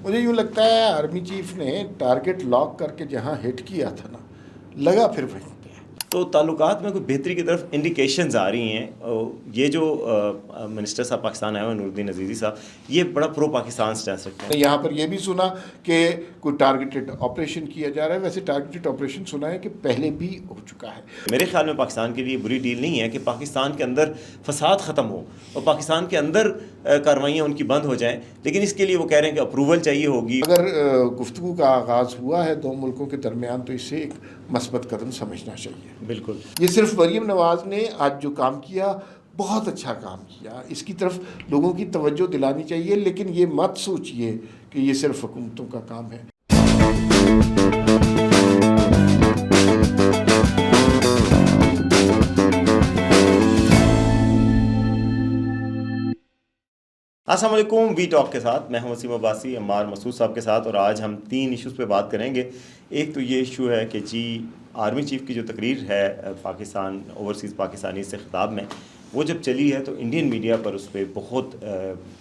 مجھے یوں لگتا ہے آرمی چیف نے ٹارگٹ لاک کر کے جہاں ہٹ کیا تھا نا، لگا پھر وہیں پہ۔ تو تعلقات میں کوئی بہتری کی طرف انڈیکیشنز آ رہی ہیں۔ یہ جو منسٹر صاحب پاکستان آئے ہوئے نور الدین عزیزی صاحب، یہ بڑا پرو پاکستان سٹینس رکھتے ہیں۔ یہاں پر یہ بھی سنا کہ کوئی ٹارگیٹڈ آپریشن کیا جا رہا ہے، ویسے ٹارگیٹڈ آپریشن سنا ہے کہ پہلے بھی ہو چکا ہے۔ میرے خیال میں پاکستان کے لیے بری ڈیل نہیں ہے کہ پاکستان کے اندر فساد ختم ہو اور پاکستان کے اندر کارروائیاں ان کی بند ہو جائیں، لیکن اس کے لیے وہ کہہ رہے ہیں کہ اپروول چاہیے ہوگی۔ اگر گفتگو کا آغاز ہوا ہے دو ملکوں کے درمیان تو اسے ایک مثبت قدم سمجھنا چاہیے۔ بالکل، یہ صرف مریم نواز نے آج جو کام کیا بہت اچھا کام کیا، اس کی طرف لوگوں کی توجہ دلانی چاہیے، لیکن یہ مت سوچئے کہ یہ صرف حکومتوں کا کام ہے۔ السلام علیکم، وی ٹاک کے ساتھ میں ہوں وسیم عباسی، عمار مسعود صاحب کے ساتھ، اور آج ہم 3 ایشوز پہ بات کریں گے۔ ایک تو یہ ایشو ہے کہ جی آرمی چیف کی جو تقریر ہے پاکستان اوورسیز پاکستانی سے خطاب میں، وہ جب چلی ہے تو انڈین میڈیا پر اس پہ بہت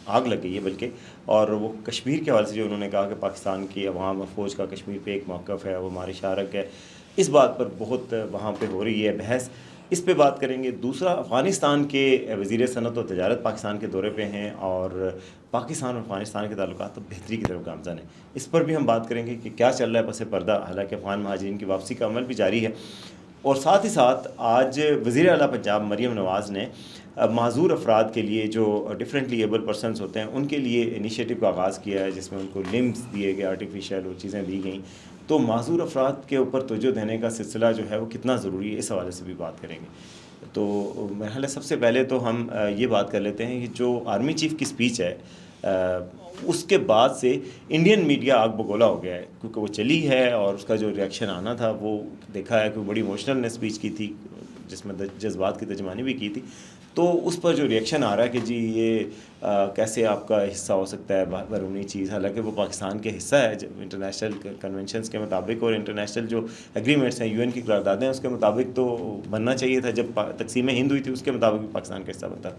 آگ لگ گئی ہے بلکہ، اور وہ کشمیر کے حوالے سے جو انہوں نے کہا کہ پاکستان کی عوام اور فوج کا کشمیر پہ ایک موقف ہے، وہ ہماری شارک ہے، اس بات پر بہت وہاں پہ ہو رہی ہے بحث، اس پہ بات کریں گے۔ دوسرا، افغانستان کے وزیر صنعت و تجارت پاکستان کے دورے پہ ہیں اور پاکستان اور افغانستان کے تعلقات تو بہتری کی طرف گامزن ہیں، اس پر بھی ہم بات کریں گے کہ کیا چل رہا ہے پس پردہ، حالانکہ افغان مہاجرین کی واپسی کا عمل بھی جاری ہے۔ اور ساتھ ہی ساتھ آج وزیر اعلیٰ پنجاب مریم نواز نے معذور افراد کے لیے جو ڈفرینٹلی ایبل پرسنس ہوتے ہیں ان کے لیے انیشیٹو کا آغاز کیا ہے، جس میں ان کو لمبس دیے گئے، آرٹیفیشیل اور چیزیں دی گئیں۔ تو معذور افراد کے اوپر توجہ دینے کا سلسلہ جو ہے وہ کتنا ضروری ہے، اس حوالے سے بھی بات کریں گے۔ تو میرا خیال ہے سب سے پہلے تو ہم یہ بات کر لیتے ہیں کہ جو آرمی چیف کی اسپیچ ہے اس کے بعد سے انڈین میڈیا آگ بگولا ہو گیا ہے، کیونکہ وہ چلی ہے اور اس کا جو ریئیکشن آنا تھا وہ دیکھا ہے کہ بڑی ایموشنل نے اسپیچ کی تھی، جس میں جذبات کی ترجمانی بھی کی تھی۔ تو اس پر جو ریئیکشن آ رہا ہے کہ جی یہ کیسے آپ کا حصہ ہو سکتا ہے بیرونی چیز، حالانکہ وہ پاکستان کے حصہ ہے انٹرنیشنل کنونشنز کے مطابق، اور انٹرنیشنل جو ایگریمنٹس ہیں، UN کی قراردادیں ہیں، اس کے مطابق تو بننا چاہیے تھا۔ جب تقسیم ہند ہوئی تھی اس کے مطابق بھی پاکستان کا حصہ بنتا۔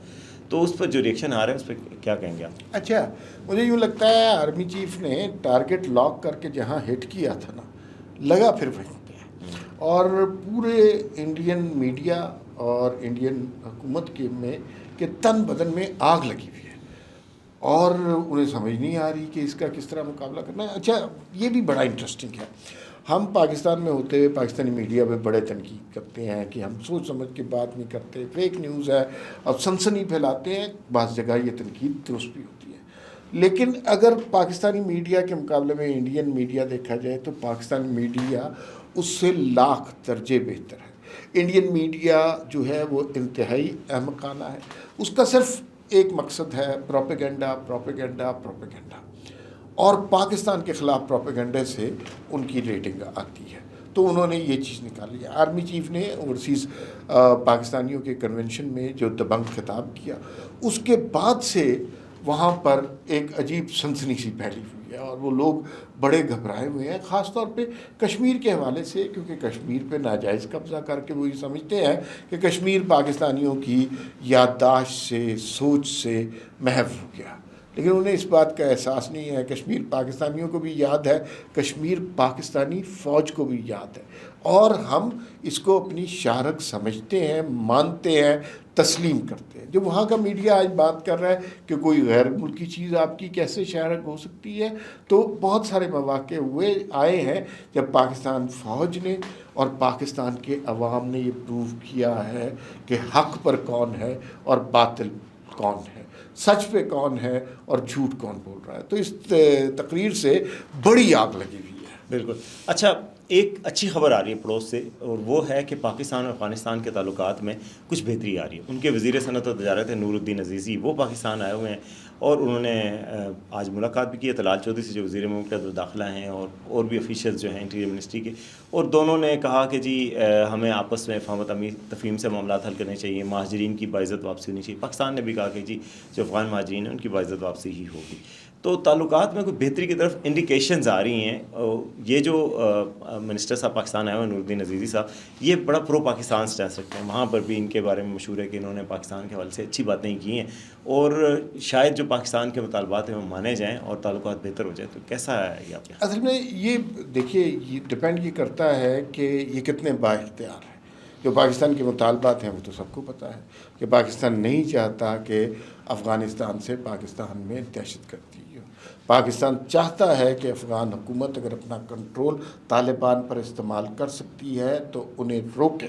تو اس پر جو ریئیکشن آ رہا ہے اس پہ کیا کہیں گے آپ؟ اچھا، مجھے یوں لگتا ہے آرمی چیف نے ٹارگٹ لاک کر کے جہاں ہٹ کیا تھا نا، لگا پھر وہیں پہ، اور پورے انڈین میڈیا اور انڈین حکومت کے تن بدن میں آگ لگی ہوئی ہے، اور انہیں سمجھ نہیں آ رہی کہ اس کا کس طرح مقابلہ کرنا ہے۔ اچھا، یہ بھی بڑا انٹرسٹنگ ہے، ہم پاکستان میں ہوتے ہوئے پاکستانی میڈیا پہ بڑے تنقید کرتے ہیں کہ ہم سوچ سمجھ کے بات نہیں کرتے، فیک نیوز ہے اور سنسنی پھیلاتے ہیں۔ بعض جگہ یہ تنقید درست بھی ہوتی ہے، لیکن اگر پاکستانی میڈیا کے مقابلے میں انڈین میڈیا دیکھا جائے تو پاکستانی میڈیا اس سے لاکھ درجے بہتر ہے۔ انڈین میڈیا جو ہے وہ انتہائی احمقانہ ہے، اس کا صرف ایک مقصد ہے، پروپیگنڈا پروپیگنڈا پروپیگنڈا، اور پاکستان کے خلاف پروپیگنڈے سے ان کی ریٹنگ آتی ہے۔ تو انہوں نے یہ چیز نکالی ہے۔ آرمی چیف نے اوورسیز پاکستانیوں کے کنونشن میں جو دبنگ خطاب کیا، اس کے بعد سے وہاں پر ایک عجیب سنسنی سی پھیلی ہوئی ہے، اور وہ لوگ بڑے گھبرائے ہوئے ہیں، خاص طور پہ کشمیر کے حوالے سے، کیونکہ کشمیر پہ ناجائز قبضہ کر کے وہ یہ سمجھتے ہیں کہ کشمیر پاکستانیوں کی یادداشت سے، سوچ سے محو ہو گیا، لیکن انہیں اس بات کا احساس نہیں ہے۔ کشمیر پاکستانیوں کو بھی یاد ہے، کشمیر پاکستانی فوج کو بھی یاد ہے، اور ہم اس کو اپنی شارک سمجھتے ہیں، مانتے ہیں، تسلیم کرتے ہیں۔ جو وہاں کا میڈیا آج بات کر رہا ہے کہ کوئی غیر ملکی چیز آپ کی کیسے شارک ہو سکتی ہے، تو بہت سارے مواقع آئے ہیں جب پاکستان فوج نے اور پاکستان کے عوام نے یہ پروو کیا ہے کہ حق پر کون ہے اور باطل کون ہے، سچ پہ کون ہے اور جھوٹ کون بول رہا ہے۔ تو اس تقریر سے بڑی آگ لگی ہوئی ہے۔ بالکل۔ اچھا، ایک اچھی خبر آ رہی ہے پڑوس سے، اور وہ ہے کہ پاکستان اور افغانستان کے تعلقات میں کچھ بہتری آ رہی ہے۔ ان کے وزیر صنعت و تجارت نور الدین عزیزی، وہ پاکستان آئے ہوئے ہیں، اور انہوں نے آج ملاقات بھی کی ہے طلال چودھری سے جو وزیر مملکت داخلہ ہیں، اور بھی افیشلز جو ہیں انٹیریئر منسٹری کے، اور دونوں نے کہا کہ جی ہمیں آپس میں فہم و تفہیم سے معاملات حل کرنے چاہیے، مہاجرین کی باعزت واپسی ہونی چاہیے۔ پاکستان نے بھی کہا کہ جی جو افغان مہاجرین ہیں ان کی باعزت واپسی ہی ہوگی۔ تو تعلقات میں کوئی بہتری کی طرف انڈیکیشنز آ رہی ہیں. یہ جو منسٹر صاحب پاکستان آئے ہوئے نور الدین عزیزی صاحب، یہ بڑا پرو پاکستان سٹیٹس رکھتے ہیں. وہاں پر بھی ان کے بارے میں مشہور ہے کہ انہوں نے پاکستان کے حوالے سے اچھی باتیں کی ہیں، اور شاید جو پاکستان کے مطالبات ہیں وہ مانے جائیں اور تعلقات بہتر ہو جائیں. تو کیسا ہے یہ آپ کے؟ اصل میں یہ دیکھیے، یہ ڈپینڈ یہ کرتا ہے کہ یہ کتنے با اختیار ہیں. جو پاکستان کے مطالبات ہیں وہ تو سب کو پتہ ہے کہ پاکستان نہیں چاہتا کہ افغانستان سے پاکستان میں دہشت گردی ہو. پاکستان چاہتا ہے کہ افغان حکومت اگر اپنا کنٹرول طالبان پر استعمال کر سکتی ہے تو انہیں روکے،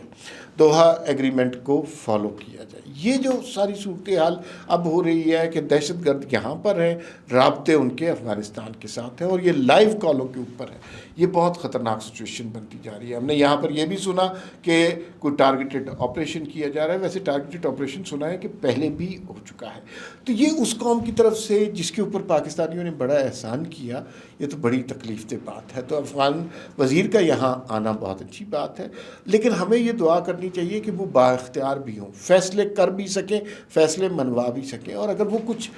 دوحہ ایگریمنٹ کو فالو کیا جائے. یہ جو ساری صورتحال اب ہو رہی ہے کہ دہشت گرد یہاں پر ہیں، رابطے ان کے افغانستان کے ساتھ ہیں، اور یہ لائیو کالوں کے اوپر ہے. یہ بہت خطرناک سچویشن بنتی جا رہی ہے. ہم نے یہاں پر یہ بھی سنا کہ کوئی ٹارگیٹڈ آپریشن کیا جا رہا ہے. ویسے ٹارگیٹڈ آپریشن سنا ہے کہ پہلے بھی ہو چکا ہے. تو یہ اس قوم کی طرف سے جس کے اوپر پاکستانیوں نے بڑا احسان کیا، یہ تو بڑی تکلیف دہ بات ہے. تو افغان وزیر کا یہاں آنا بہت اچھی بات ہے، لیکن ہمیں یہ دعا کرنی چاہیے کہ وہ با اختیار بھی ہوں، فیصلے کر بھی سکیں، فیصلے منوا بھی سکیں. اور اگر وہ کچھ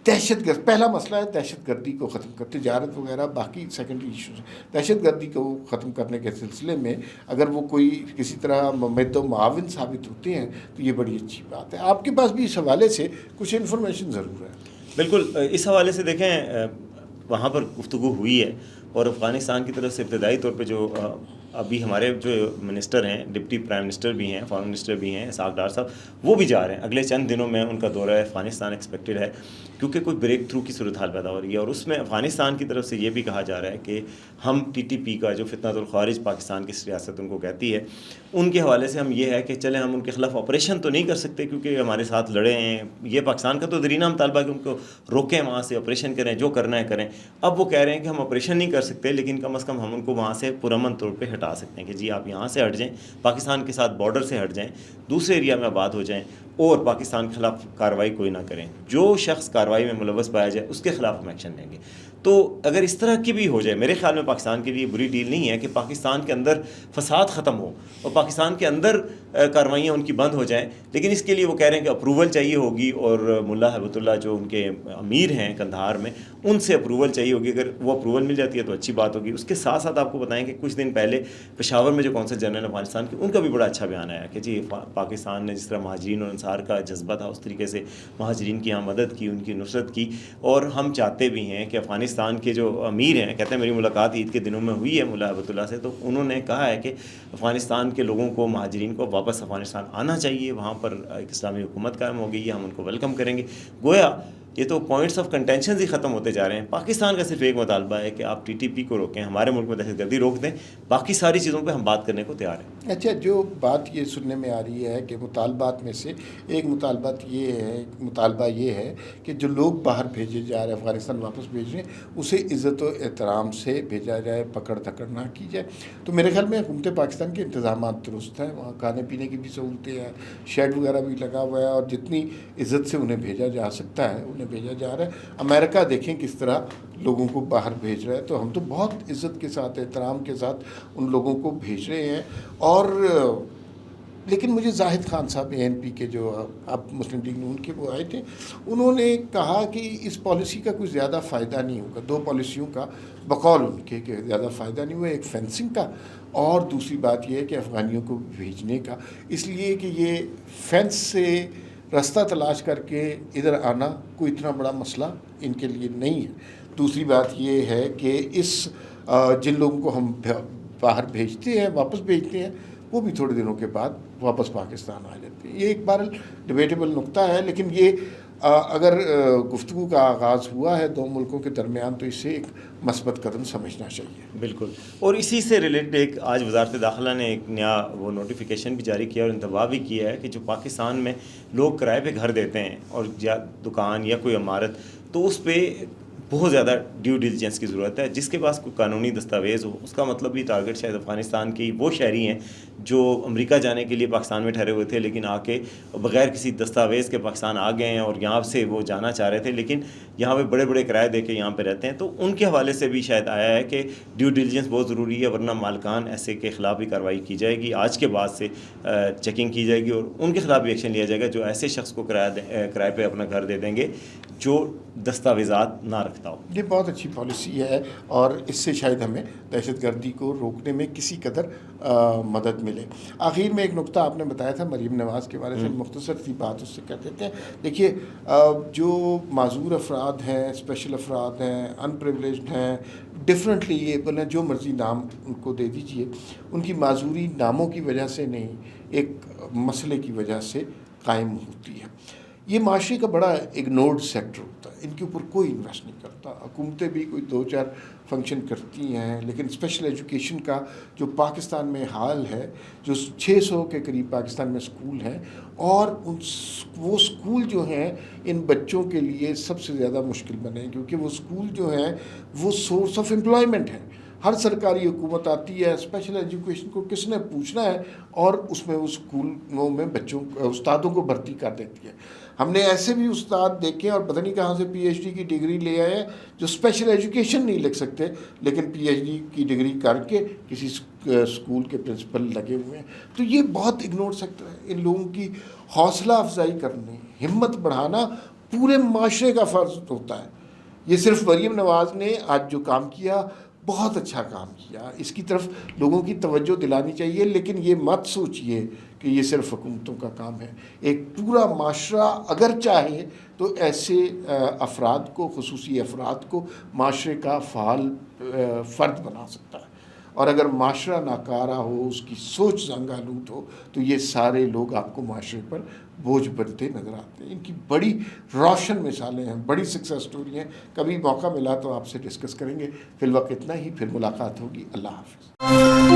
دہشت گرد، پہلا مسئلہ ہے دہشت گردی کو ختم کر، تجارت وغیرہ باقی سیکنڈری ایشوز. دہشت گردی کو ختم کرنے کے سلسلے میں اگر وہ کوئی کسی طرح ممد و معاون ثابت ہوتے ہیں تو یہ بڑی اچھی بات ہے. آپ کے پاس بھی اس حوالے سے کچھ انفارمیشن ضرور ہے. بالکل. اس حوالے سے دیکھیں، وہاں پر گفتگو ہوئی ہے، اور افغانستان کی طرف سے ابتدائی طور پہ جو ابھی ہمارے جو منسٹر ہیں، ڈپٹی پرائم منسٹر بھی ہیں، فارن منسٹر بھی ہیں، اسحاق ڈار صاحب، وہ بھی جا رہے ہیں. اگلے چند دنوں میں ان کا دورہ افغانستان ایکسپیکٹڈ ہے، کیونکہ کوئی بریک تھرو کی صورتحال پیدا ہو رہی ہے. اور اس میں افغانستان کی طرف سے یہ بھی کہا جا رہا ہے کہ ہم ٹی ٹی پی کا جو فتنۃ الخوارج پاکستان کی ریاست ان کو کہتی ہے، ان کے حوالے سے ہم یہ ہے کہ چلیں ہم ان کے خلاف آپریشن تو نہیں کر سکتے کیونکہ ہمارے ساتھ لڑے ہیں. یہ پاکستان کا تو درینہ مطالبہ کہ ان کو روکیں، وہاں سے آپریشن کریں، جو کرنا ہے کریں. اب وہ کہہ رہے ہیں کہ ہم آپریشن نہیں کر سکتے، لیکن کم از کم ہم ان کو وہاں سے پرامن طور پہ ہٹا سکتے ہیں کہ جی آپ یہاں سے ہٹ جائیں، پاکستان کے ساتھ بارڈر سے ہٹ جائیں، دوسرے ایریا میں آباد ہو جائیں، اور پاکستان کے خلاف کارروائی کوئی نہ کریں. جو شخص کارروائی میں ملوث پایا جائے اس کے خلاف ہم ایکشن لیں گے. تو اگر اس طرح کی بھی ہو جائے، میرے خیال میں پاکستان کے لیے بری ڈیل نہیں ہے کہ پاکستان کے اندر فساد ختم ہو اور پاکستان کے اندر کارروائیاں ان کی بند ہو جائیں. لیکن اس کے لیے وہ کہہ رہے ہیں کہ اپروول چاہیے ہوگی، اور ملا ہیبت اللہ جو ان کے امیر ہیں کندھار میں، ان سے اپروول چاہیے ہوگی. اگر وہ اپروول مل جاتی ہے تو اچھی بات ہوگی. اس کے ساتھ ساتھ آپ کو بتائیں کہ کچھ دن پہلے پشاور میں جو کونسل جنرل افغانستان کے، ان کا بھی بڑا اچھا بیان آیا کہ جی پاکستان نے جس طرح مہاجرین اور انصار کا جذبہ تھا اس طریقے سے مہاجرین کی یہاں مدد کی، ان کی نصرت کی. اور ہم چاہتے بھی ہیں کہ افغانستان کے جو امیر ہیں، کہتے ہیں میری ملاقات عید کے دنوں میں ہوئی ہے ملا ہیبت اللہ سے، تو انہوں نے کہا ہے کہ افغانستان کے لوگوں کو، مہاجرین کو واپس افغانستان آنا چاہیے، وہاں پر ایک اسلامی حکومت قائم ہو گئی ہے، ہم ان کو ویلکم کریں گے. گویا یہ تو پوائنٹس آف کنٹینشنز ہی ختم ہوتے جا رہے ہیں. پاکستان کا صرف ایک مطالبہ ہے کہ آپ ٹی ٹی پی کو روکیں، ہمارے ملک میں دہشت گردی روک دیں، باقی ساری چیزوں پہ ہم بات کرنے کو تیار ہیں. اچھا، جو بات یہ سننے میں آ رہی ہے کہ مطالبات میں سے ایک مطالبہ یہ ہے کہ جو لوگ باہر بھیجے جا رہے ہیں، افغانستان واپس بھیج رہے ہیں، اسے عزت و احترام سے بھیجا جائے، پکڑ دھکڑ نہ کی جائے. تو میرے خیال میں حکومت پاکستان کے انتظامات درست ہیں، وہاں کھانے پینے کی بھی سہولتیں ہیں، شیڈ وغیرہ بھی لگا ہوا ہے، اور جتنی عزت سے انہیں بھیجا جا سکتا ہے انہیں بھیجا جا رہا ہے. امریکہ دیکھیں کس طرح لوگوں کو باہر بھیج رہا ہے، تو ہم تو بہت عزت کے ساتھ، احترام کے ساتھ ان لوگوں کو بھیج رہے ہیں. اور لیکن مجھے زاہد خان صاحب ANP کے جو اب مسلم لیگ نون کے وہ آئے تھے، انہوں نے کہا کہ اس پالیسی کا کوئی زیادہ فائدہ نہیں ہوگا. دو پالیسیوں کا بقول ان کے کہ زیادہ فائدہ نہیں ہوا، ایک فینسنگ کا، اور دوسری بات یہ ہے کہ افغانیوں کو بھیجنے کا، اس لیے کہ یہ فینس سے راستہ تلاش کر کے ادھر آنا کوئی اتنا بڑا مسئلہ ان کے لیے نہیں ہے. دوسری بات یہ ہے کہ جن لوگوں کو ہم باہر بھیجتے ہیں، واپس بھیجتے ہیں، وہ بھی تھوڑے دنوں کے بعد واپس پاکستان آ جاتے ہیں. یہ ایک بار ڈیبیٹیبل نقطہ ہے، لیکن یہ اگر گفتگو کا آغاز ہوا ہے دو ملکوں کے درمیان تو اسے ایک مثبت قدم سمجھنا چاہیے. بالکل. اور اسی سے ریلیٹڈ ایک آج وزارت داخلہ نے ایک نیا وہ نوٹیفیکیشن بھی جاری کیا اور انتباہ بھی کیا ہے کہ جو پاکستان میں لوگ کرائے پہ گھر دیتے ہیں اور یا دکان یا کوئی عمارت، تو اس پہ بہت زیادہ ڈیو ڈیلیجنس کی ضرورت ہے. جس کے پاس کوئی قانونی دستاویز ہو، اس کا مطلب بھی ٹارگٹ شاید افغانستان کی وہ شہری ہیں جو امریکہ جانے کے لیے پاکستان میں ٹھہرے ہوئے تھے، لیکن آ کے بغیر کسی دستاویز کے پاکستان آ گئے ہیں اور یہاں سے وہ جانا چاہ رہے تھے، لیکن یہاں پہ بڑے بڑے کرائے دے کے یہاں پہ رہتے ہیں. تو ان کے حوالے سے بھی شاید آیا ہے کہ ڈیو ڈیلیجنس بہت ضروری ہے, ورنہ مالکان ایسے کے خلاف بھی کارروائی کی جائے گی. آج کے بعد سے چیکنگ کی جائے گی اور ان کے خلاف بھی ایکشن لیا جائے گا جو ایسے شخص کو کرائے پہ اپنا گھر دے دیں گے جو دستاویزات نہ رکھتا ہو. یہ بہت اچھی پالیسی ہے اور اس سے شاید ہمیں دہشت گردی کو روکنے میں کسی قدر مدد ملے. آخر میں ایک نقطہ آپ نے بتایا تھا مریم نواز کے بارے سے, مختصر سی بات اس سے کر دیتے ہیں. دیکھیے جو معذور افراد ہیں, اسپیشل افراد ہیں, ان پریولیجڈ ہیں, ڈفرینٹلی ایبل ہیں, جو مرضی نام ان کو دے دیجئے, ان کی معذوری ناموں کی وجہ سے نہیں, ایک مسئلے کی وجہ سے قائم ہوتی ہے. یہ معاشرے کا بڑا اگنورڈ سیکٹر ہوتا ہے, ان کے اوپر کوئی انویسٹ نہیں کرتا. حکومتیں بھی کوئی 2-4 فنکشن کرتی ہیں, لیکن اسپیشل ایجوکیشن کا جو پاکستان میں حال ہے, جو 600 کے قریب پاکستان میں اسکول ہیں, اور وہ اسکول جو ہیں ان بچوں کے لیے سب سے زیادہ مشکل بنے, کیونکہ وہ اسکول جو ہیں وہ سورس آف امپلائمنٹ ہے. ہر سرکاری حکومت آتی ہے, اسپیشل ایجوکیشن کو کس نے پوچھنا ہے, اور اس میں وہ اسکولوں میں استادوں کو بھرتی کر دیتی ہے. ہم نے ایسے بھی استاد دیکھے اور پتہ نہیں کہاں سے پی ایچ ڈی کی ڈگری لے آئے ہیں جو اسپیشل ایجوکیشن نہیں لکھ سکتے, لیکن پی ایچ ڈی کی ڈگری کر کے کسی اسکول کے پرنسپل لگے ہوئے ہیں. تو یہ بہت اگنور سیکٹر ہے. ان لوگوں کی حوصلہ افزائی کرنی, ہمت بڑھانا پورے معاشرے کا فرض ہوتا ہے. یہ صرف مریم نواز نے آج جو کام کیا بہت اچھا کام کیا, اس کی طرف لوگوں کی توجہ دلانی چاہیے, لیکن یہ مت سوچئے کہ یہ صرف حکومتوں کا کام ہے. ایک پورا معاشرہ اگر چاہے تو ایسے افراد کو, خصوصی افراد کو معاشرے کا فعال فرد بنا سکتا ہے. اور اگر معاشرہ ناکارہ ہو, اس کی سوچ زنگ آلود ہو, تو یہ سارے لوگ آپ کو معاشرے پر بوجھ بنتے نظر آتے ہیں. ان کی بڑی روشن مثالیں ہیں, بڑی سکسیس سٹوری ہیں. کبھی موقع ملا تو آپ سے ڈسکس کریں گے. فی الوقت اتنا ہی, پھر ملاقات ہوگی. اللہ حافظ.